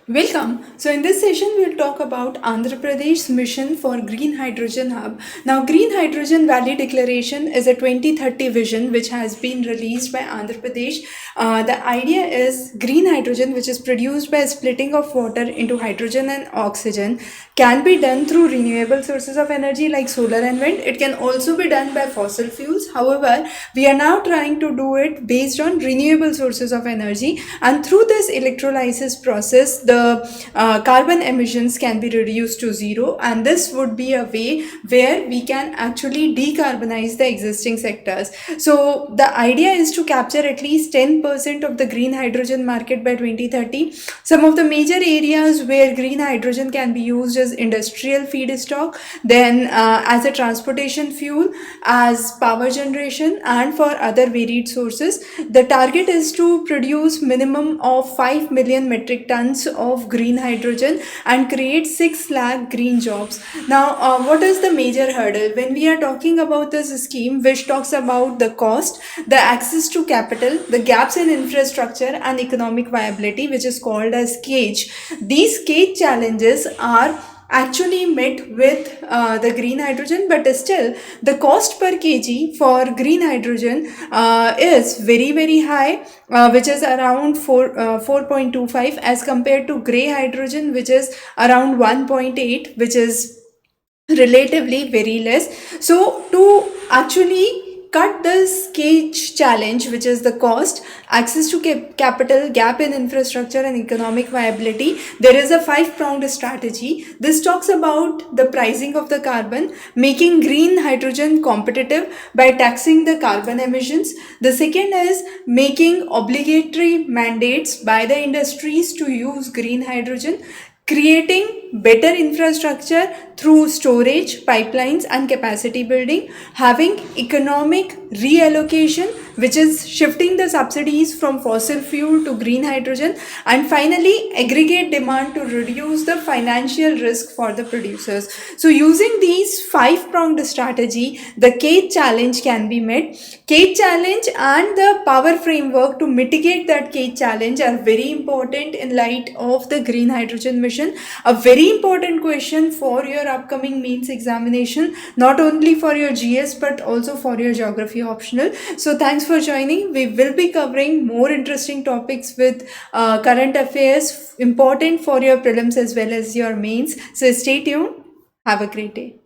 Welcome. So, in this session, we'll talk about Andhra Pradesh's mission for Green Hydrogen Hub. Now, Green Hydrogen Valley Declaration is a 2030 vision which has been released by Andhra Pradesh. The idea is green hydrogen, which is produced by splitting of water into hydrogen and oxygen, can be done through renewable sources of energy like solar and wind. It can also be done by fossil fuels. However, we are now trying to do it based on renewable sources of energy, and through this electrolysis process, the carbon emissions can be reduced to zero, and this would be a way where we can actually decarbonize the existing sectors. So the idea is to capture at least 10% of the green hydrogen market by 2030. Some of the major areas where green hydrogen can be used is industrial feedstock, then as a transportation fuel, as power generation, and for other varied sources. The target is to produce minimum of 5 million metric tons of green hydrogen and create 6 lakh green jobs. Now, what is the major hurdle when we are talking about this scheme, which talks about the cost, the access to capital, the gaps in infrastructure, and economic viability, which is called as CAGE? These CAGE challenges are actually met with the green hydrogen, but still the cost per kg for green hydrogen is very high, which is around 4.25 as compared to gray hydrogen, which is around 1.8, which is relatively very less. So to actually cut this cage challenge, which is the cost, access to capital, gap in infrastructure, and economic viability, there is a five-pronged strategy. This talks about the pricing of the carbon, making green hydrogen competitive by taxing the carbon emissions. The second is making obligatory mandates by the industries to use green hydrogen, creating better infrastructure through storage, pipelines, and capacity building, having economic reallocation, which is shifting the subsidies from fossil fuel to green hydrogen, and finally, aggregate demand to reduce the financial risk for the producers. So, using these five-pronged strategy, the CAGE challenge can be met. CAGE challenge and the power framework to mitigate that CAGE challenge are very important in light of the green hydrogen mission. A very important question for your upcoming mains examination, not only for your GS but also for your geography optional. So thanks for joining. We will be covering more interesting topics with current affairs important for your prelims as well as your mains. So stay tuned. Have a great day.